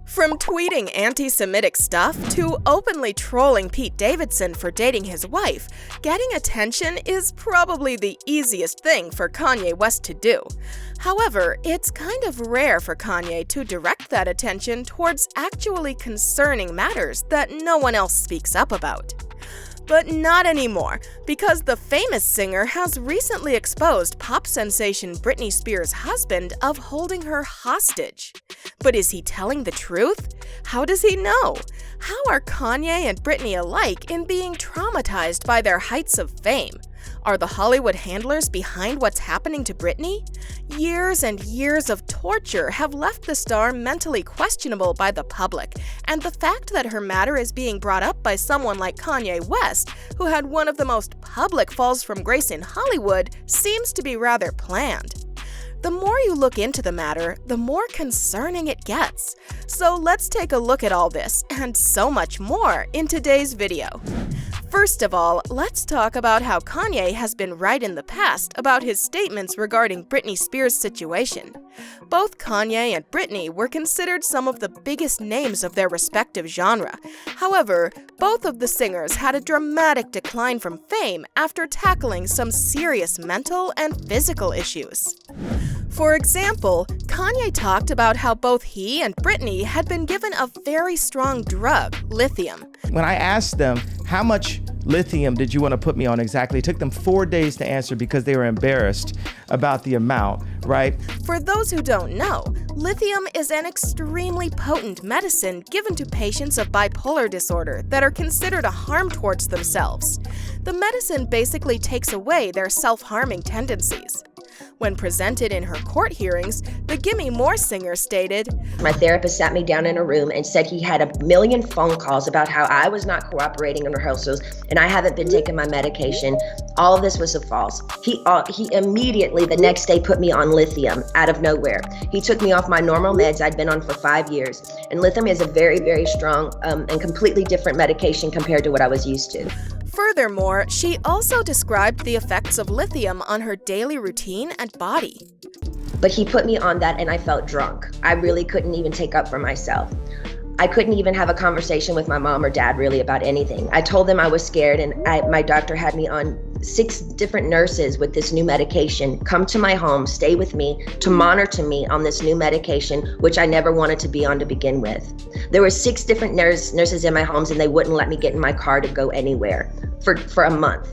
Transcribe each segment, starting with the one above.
From tweeting anti-Semitic stuff to openly trolling Pete Davidson for dating his wife, getting attention is probably the easiest thing for Kanye West to do. However, it's kind of rare for Kanye to direct that attention towards actually concerning matters that no one else speaks up about. But not anymore, because the famous singer has recently exposed pop sensation Britney Spears' husband of holding her hostage. But is he telling the truth? How does he know? How are Kanye and Britney alike in being traumatized by their heights of fame? Are the Hollywood handlers behind what's happening to Britney? Years and years of torture have left the star mentally questionable by the public, and the fact that her matter is being brought up by someone like Kanye West, who had one of the most public falls from grace in Hollywood, seems to be rather planned. The more you look into the matter, the more concerning it gets. So let's take a look at all this, and so much more, in today's video. First of all, let's talk about how Kanye has been right in the past about his statements regarding Britney Spears' situation. Both Kanye and Britney were considered some of the biggest names of their respective genre. However, both of the singers had a dramatic decline from fame after tackling some serious mental and physical issues. For example, Kanye talked about how both he and Britney had been given a very strong drug, lithium. When I asked them, how much lithium did you want to put me on exactly? It took them 4 days to answer because they were embarrassed about the amount, right? For those who don't know, lithium is an extremely potent medicine given to patients of bipolar disorder that are considered a harm towards themselves. The medicine basically takes away their self-harming tendencies. When presented in her court hearings, the Gimme More singer stated, "My therapist sat me down in a room and said he had a million phone calls about how I was not cooperating in rehearsals and I haven't been taking my medication. All of this was a false. He immediately the next day put me on lithium out of nowhere. He took me off my normal meds I'd been on for 5 years. And lithium is a very, very strong and completely different medication compared to what I was used to." Furthermore, she also described the effects of lithium on her daily routine and body. "But he put me on that and I felt drunk. I really couldn't even take up for myself. I couldn't even have a conversation with my mom or dad really about anything. I told them I was scared and my doctor had me on 6 different nurses with this new medication come to my home, stay with me, to monitor me on this new medication, which I never wanted to be on to begin with. There were 6 different nurses in my homes and they wouldn't let me get in my car to go anywhere for a month.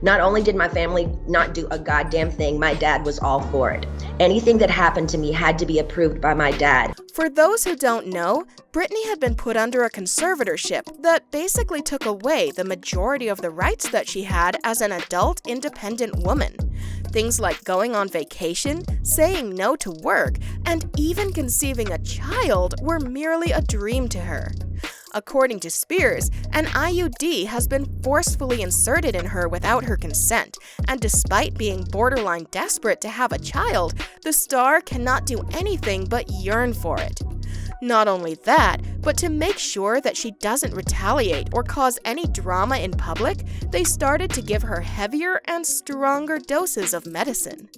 Not only did my family not do a goddamn thing, my dad was all for it. Anything that happened to me had to be approved by my dad." For those who don't know, Britney had been put under a conservatorship that basically took away the majority of the rights that she had as an adult, independent woman. Things like going on vacation, saying no to work, and even conceiving a child were merely a dream to her. According to Spears, an IUD has been forcefully inserted in her without her consent, and despite being borderline desperate to have a child, the star cannot do anything but yearn for it. Not only that, but to make sure that she doesn't retaliate or cause any drama in public, they started to give her heavier and stronger doses of medicine.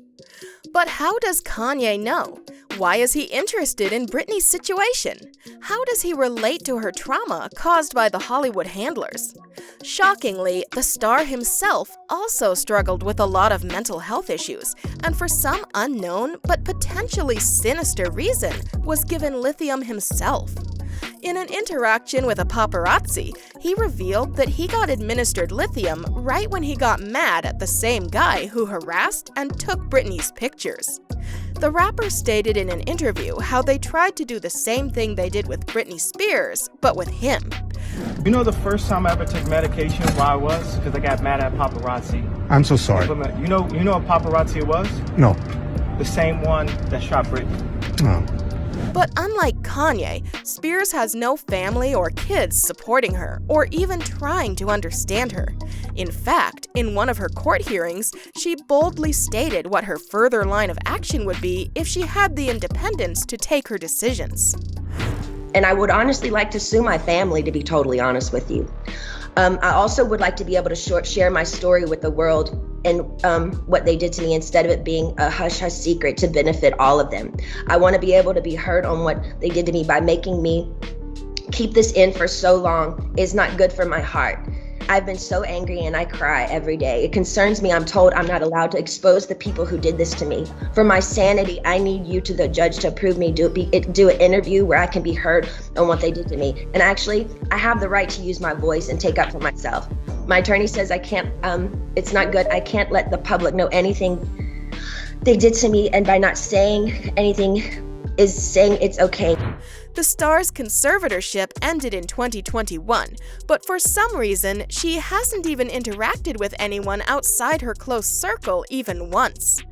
But how does Kanye know? Why is he interested in Britney's situation? How does he relate to her trauma caused by the Hollywood handlers? Shockingly, the star himself also struggled with a lot of mental health issues, and for some unknown but potentially sinister reason, was given lithium himself. In an interaction with a paparazzi, he revealed that he got administered lithium right when he got mad at the same guy who harassed and took Britney's pictures. The rapper stated in an interview how they tried to do the same thing they did with Britney Spears, but with him. You know the first time I ever took medication why I was? Because I got mad at paparazzi. I'm so sorry. You know what paparazzi was? No. The same one that shot Britney. No. But unlike Kanye, Spears has no family or kids supporting her, or even trying to understand her. In fact, in one of her court hearings, she boldly stated what her further line of action would be if she had the independence to take her decisions. And I would honestly like to sue my family, to be totally honest with you. I also would like to be able to share my story with the world in what they did to me, instead of it being a hush-hush secret to benefit all of them. I want to be able to be heard on what they did to me. By making me keep this in for so long is not good for my heart. I've been so angry and I cry every day. It concerns me. I'm told I'm not allowed to expose the people who did this to me. For my sanity, I need you, to the judge, to approve me, do an interview where I can be heard on what they did to me. And actually, I have the right to use my voice and take up for myself. My attorney says I can't, it's not good. I can't let the public know anything they did to me, and by not saying anything is saying it's okay. The star's conservatorship ended in 2021, but for some reason, she hasn't even interacted with anyone outside her close circle even once.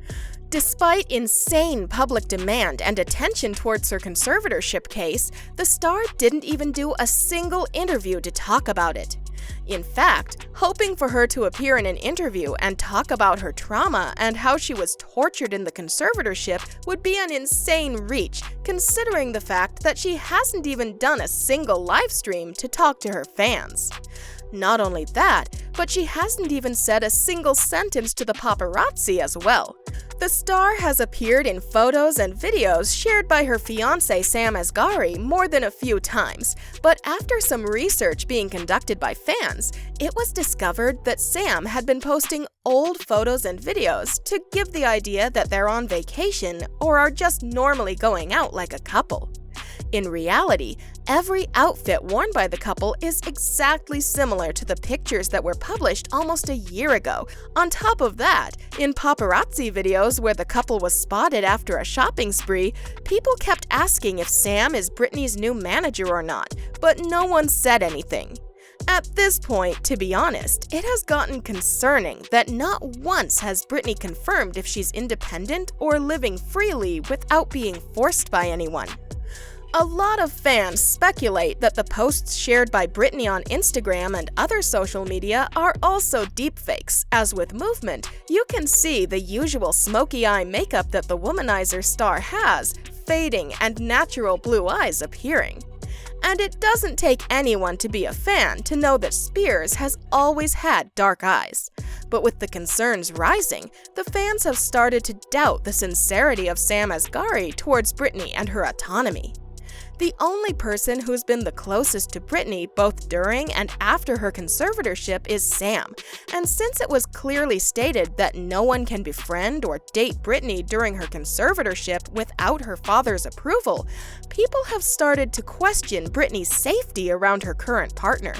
Despite insane public demand and attention towards her conservatorship case, the star didn't even do a single interview to talk about it. In fact, hoping for her to appear in an interview and talk about her trauma and how she was tortured in the conservatorship would be an insane reach, considering the fact that she hasn't even done a single live stream to talk to her fans. Not only that, but she hasn't even said a single sentence to the paparazzi as well. The star has appeared in photos and videos shared by her fiancé Sam Asghari more than a few times, but after some research being conducted by fans, it was discovered that Sam had been posting old photos and videos to give the idea that they're on vacation or are just normally going out like a couple. In reality, every outfit worn by the couple is exactly similar to the pictures that were published almost a year ago. On top of that, in paparazzi videos where the couple was spotted after a shopping spree, people kept asking if Sam is Britney's new manager or not, but no one said anything. At this point, to be honest, it has gotten concerning that not once has Britney confirmed if she's independent or living freely without being forced by anyone. A lot of fans speculate that the posts shared by Britney on Instagram and other social media are also deepfakes. As with Movement, you can see the usual smoky eye makeup that the womanizer star has fading and natural blue eyes appearing. And it doesn't take anyone to be a fan to know that Spears has always had dark eyes. But with the concerns rising, the fans have started to doubt the sincerity of Sam Asghari towards Britney and her autonomy. The only person who's been the closest to Britney both during and after her conservatorship is Sam, and since it was clearly stated that no one can befriend or date Britney during her conservatorship without her father's approval, people have started to question Britney's safety around her current partner.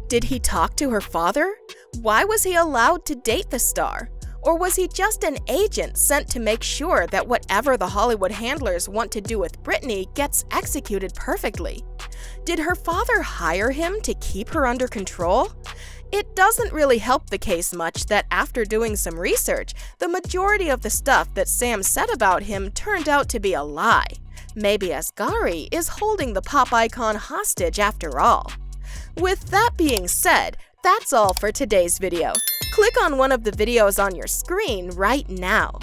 Did he talk to her father? Why was he allowed to date the star? Or was he just an agent sent to make sure that whatever the Hollywood handlers want to do with Britney gets executed perfectly? Did her father hire him to keep her under control? It doesn't really help the case much that after doing some research, the majority of the stuff that Sam said about him turned out to be a lie. Maybe Asghari is holding the pop icon hostage after all. With that being said, that's all for today's video. Click on one of the videos on your screen right now.